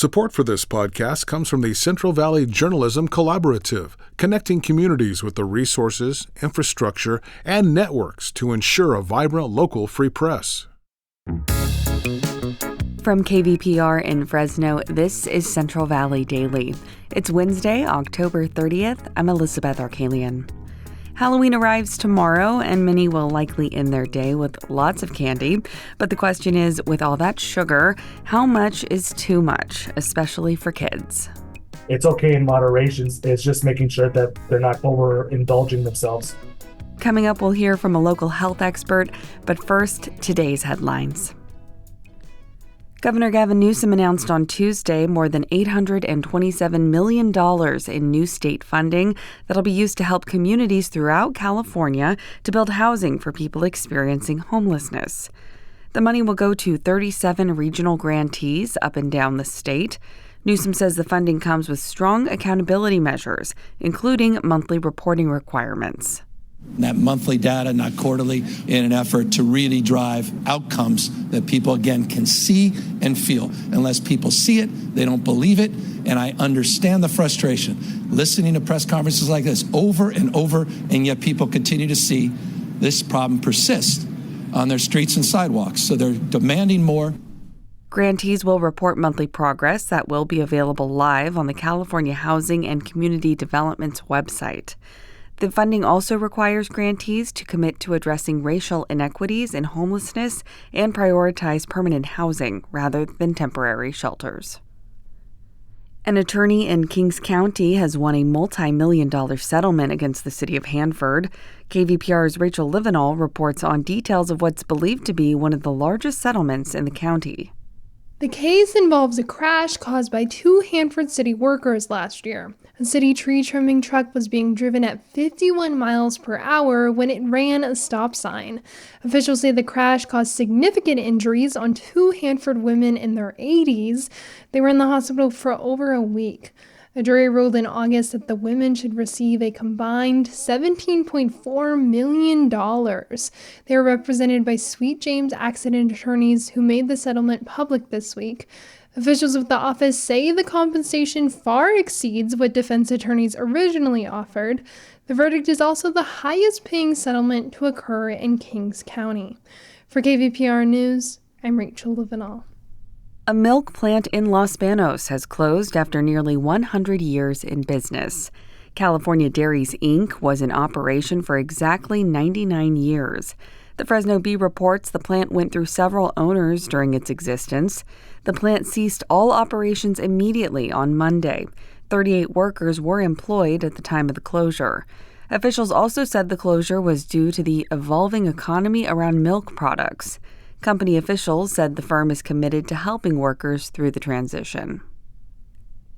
Support for this podcast comes from the Central Valley Journalism Collaborative, connecting communities with the resources, infrastructure, and networks to ensure a vibrant local free press. From KVPR in Fresno, this is Central Valley Daily. It's Wednesday, October 30th. I'm Elizabeth Arkalian. Halloween arrives tomorrow, and many will likely end their day with lots of candy. But the question is, with all that sugar, how much is too much, especially for kids? It's okay in moderation. It's just making sure that they're not overindulging themselves. Coming up, we'll hear from a local health expert. But first, today's headlines. Governor Gavin Newsom announced on Tuesday more than $827 million in new state funding that'll be used to help communities throughout California to build housing for people experiencing homelessness. The money will go to 37 regional grantees up and down the state. Newsom says the funding comes with strong accountability measures, including monthly reporting requirements. That monthly data, not quarterly, in an effort to really drive outcomes that people, again, can see and feel. Unless people see it, they don't believe it. And I understand the frustration listening to press conferences like this over and over, and yet people continue to see this problem persist on their streets and sidewalks. So they're demanding more. Grantees will report monthly progress that will be available live on the California Housing and Community Development's website. The funding also requires grantees to commit to addressing racial inequities in homelessness and prioritize permanent housing rather than temporary shelters. An attorney in Kings County has won a multi-million-dollar settlement against the city of Hanford. KVPR's Rachel Livenall reports on details of what's believed to be one of the largest settlements in the county. The case involves a crash caused by two Hanford city workers last year. A city tree trimming truck was being driven at 51 miles per hour when it ran a stop sign. Officials say the crash caused significant injuries on two Hanford women in their 80s. They were in the hospital for over a week. A jury ruled in August that the women should receive a combined $17.4 million. They were represented by Sweet James accident attorneys who made the settlement public this week. Officials with the office say the compensation far exceeds what defense attorneys originally offered. The verdict is also the highest paying settlement to occur in Kings County. For KVPR News, I'm Rachel Livenall. A milk plant in Los Banos has closed after nearly 100 years in business. California Dairies, Inc. was in operation for exactly 99 years. The Fresno Bee reports the plant went through several owners during its existence. The plant ceased all operations immediately on Monday. 38 workers were employed at the time of the closure. Officials also said the closure was due to the evolving economy around milk products. Company officials said the firm is committed to helping workers through the transition.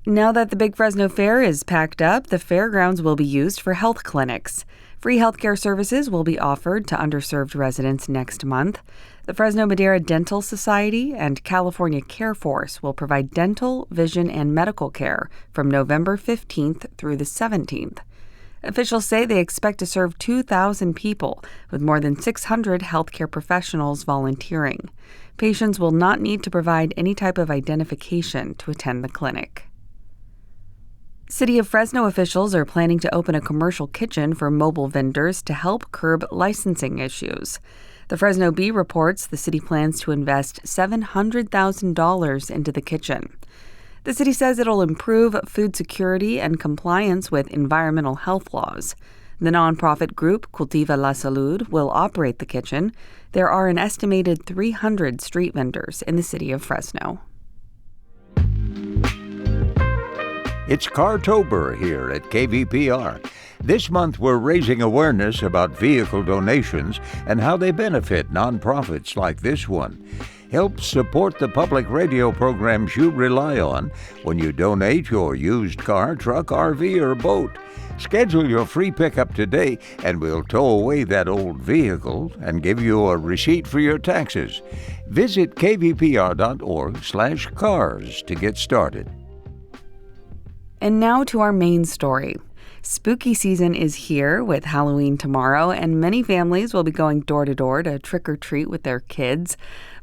Now that the Big Fresno Fair is packed up, the fairgrounds will be used for health clinics. Free healthcare services will be offered to underserved residents next month. The Fresno Madera Dental Society and California Care Force will provide dental, vision, and medical care from November 15th through the 17th. Officials say they expect to serve 2,000 people, with more than 600 healthcare professionals volunteering. Patients will not need to provide any type of identification to attend the clinic. City of Fresno officials are planning to open a commercial kitchen for mobile vendors to help curb licensing issues. The Fresno Bee reports the city plans to invest $700,000 into the kitchen. The city says it'll improve food security and compliance with environmental health laws. The nonprofit group Cultiva la Salud will operate the kitchen. There are an estimated 300 street vendors in the city of Fresno. It's Cartober here at KVPR. This month we're raising awareness about vehicle donations and how they benefit nonprofits like this one. Help support the public radio programs you rely on when you donate your used car, truck, RV, or boat. Schedule your free pickup today and we'll tow away that old vehicle and give you a receipt for your taxes. Visit kvpr.org/cars to get started. And now to our main story. Spooky season is here with Halloween tomorrow, and many families will be going door to door to trick or treat with their kids.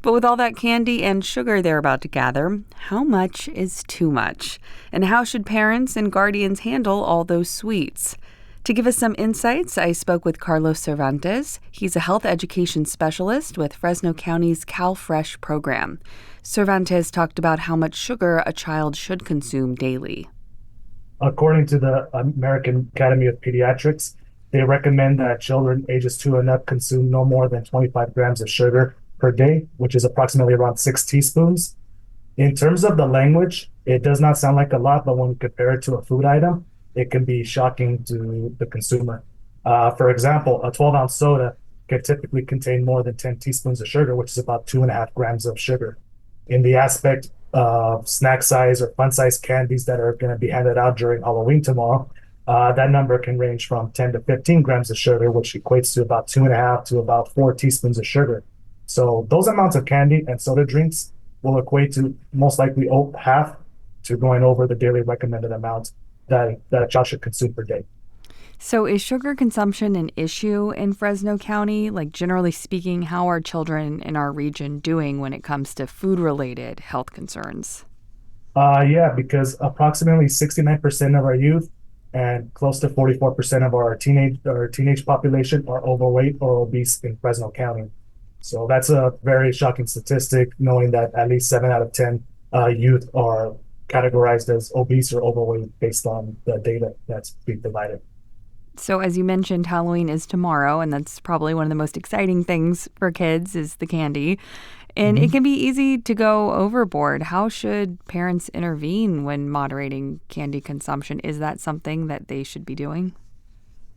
But with all that candy and sugar they're about to gather, how much is too much? And how should parents and guardians handle all those sweets? To give us some insights, I spoke with Carlos Cervantes. He's a health education specialist with Fresno County's CalFresh program. Cervantes talked about how much sugar a child should consume daily. According to the American Academy of Pediatrics, they recommend that children ages 2 and up consume no more than 25 grams of sugar per day, which is approximately around 6 teaspoons. In terms of the language, it does not sound like a lot, but when you compare it to a food item, it can be shocking to the consumer. For example, a 12-ounce soda can typically contain more than 10 teaspoons of sugar, which is about 2.5 grams of sugar. In the aspect of snack size or fun size candies that are going to be handed out during Halloween tomorrow, that number can range from 10 to 15 grams of sugar, which equates to about 2.5 to about 4 teaspoons of sugar. So those amounts of candy and soda drinks will equate to most likely half to going over the daily recommended amount that a child should consume per day. So is sugar consumption an issue in Fresno County? Like, generally speaking, how are children in our region doing when it comes to food-related health concerns? Yeah, because approximately 69% of our youth and close to 44% of our teenage population are overweight or obese in Fresno County. So that's a very shocking statistic, knowing that at least 7 out of 10 youth are categorized as obese or overweight based on the data that's being provided. So as you mentioned, Halloween is tomorrow, and that's probably one of the most exciting things for kids is the candy. And it can be easy to go overboard. How should parents intervene when moderating candy consumption? Is that something that they should be doing?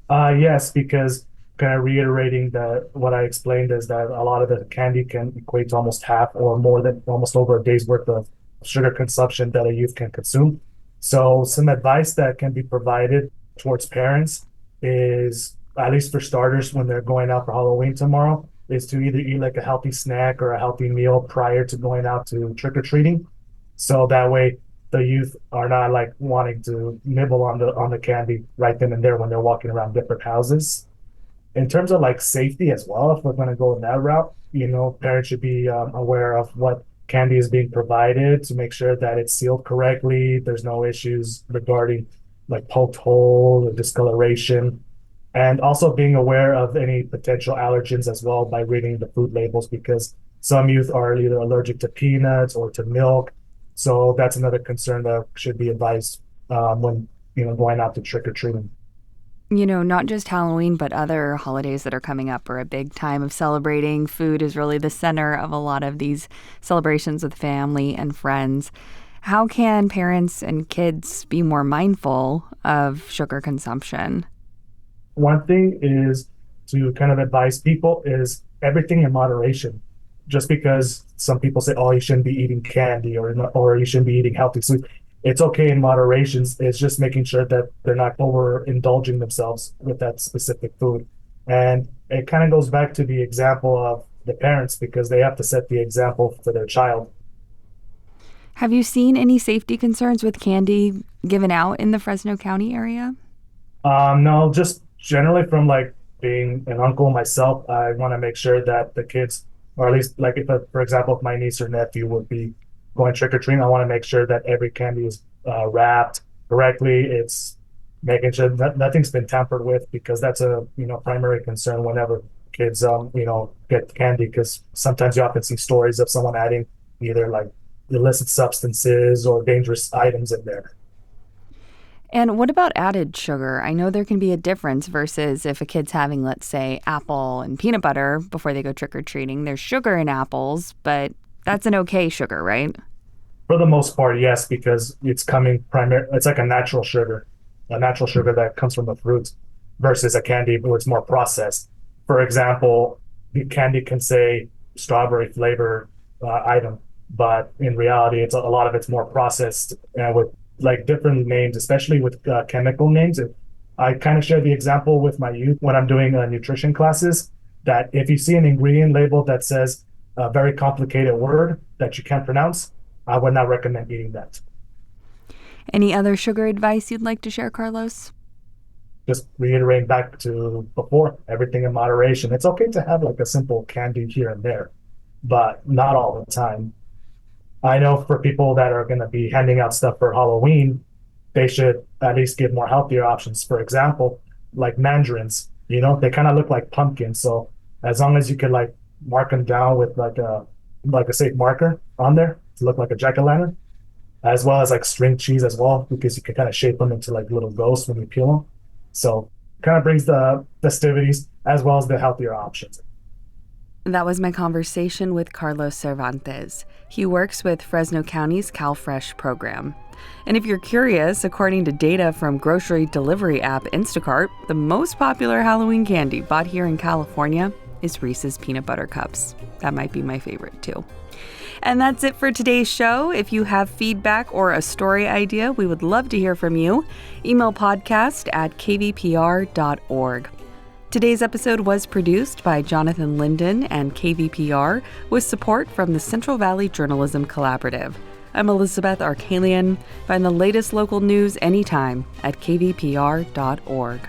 Yes, because kind of reiterating that what I explained is that a lot of the candy can equate to almost half or more than almost over a day's worth of sugar consumption that a youth can consume. So some advice that can be provided towards parents is, at least for starters, when they're going out for Halloween tomorrow, is to either eat like a healthy snack or a healthy meal prior to going out to trick-or-treating. So that way the youth are not like wanting to nibble on the candy right then and there when they're walking around different houses. In terms of like safety as well, if we're going to go in that route, parents should be aware of what candy is being provided to make sure that it's sealed correctly. There's no issues regarding like poked hole or discoloration, and also being aware of any potential allergens as well by reading the food labels, because some youth are either allergic to peanuts or to milk. So that's another concern that should be advised when going out to trick-or-treating. Not just Halloween, but other holidays that are coming up are a big time of celebrating. Food is really the center of a lot of these celebrations with family and friends. How can parents and kids be more mindful of sugar consumption? One thing is to kind of advise people is everything in moderation. Just because some people say, oh, you shouldn't be eating candy or you shouldn't be eating healthy sweets. It's okay in moderation. It's just making sure that they're not overindulging themselves with that specific food. And it kind of goes back to the example of the parents, because they have to set the example for their child. Have you seen any safety concerns with candy given out in the Fresno County area? No, just generally from like being an uncle myself, I want to make sure that the kids, or at least like for example, if my niece or nephew would be going trick-or-treating, I want to make sure that every candy is wrapped correctly. It's making sure that nothing's been tampered with, because that's a primary concern whenever kids get candy, because sometimes you often see stories of someone adding either like illicit substances or dangerous items in there. And what about added sugar? I know there can be a difference versus if a kid's having, let's say, apple and peanut butter before they go trick-or-treating. There's sugar in apples, but that's an okay sugar, right? For the most part, yes, because it's it's like a natural sugar that comes from the fruit versus a candy where it's more processed. For example, the candy can say strawberry flavor item, but in reality, a lot of it's more processed with like different names, especially with chemical names. I kind of share the example with my youth when I'm doing nutrition classes, that if you see an ingredient label that says a very complicated word that you can't pronounce, I would not recommend eating that. Any other sugar advice you'd like to share, Carlos? Just reiterating back to before, everything in moderation. It's okay to have like a simple candy here and there, but not all the time. I know for people that are going to be handing out stuff for Halloween, they should at least give more healthier options. For example, like mandarins, they kind of look like pumpkins. So as long as you could like mark them down with like a safe marker on there to look like a jack-o'-lantern, as well as like string cheese as well, because you can kind of shape them into like little ghosts when you peel them. So kind of brings the festivities as well as the healthier options. That was my conversation with Carlos Cervantes. He works with Fresno County's CalFresh program. And if you're curious, according to data from grocery delivery app Instacart, the most popular Halloween candy bought here in California is Reese's Peanut Butter Cups. That might be my favorite too. And that's it for today's show. If you have feedback or a story idea, we would love to hear from you. Email podcast@kvpr.org. Today's episode was produced by Jonathan Linden and KVPR with support from the Central Valley Journalism Collaborative. I'm Elizabeth Arkalian. Find the latest local news anytime at kvpr.org.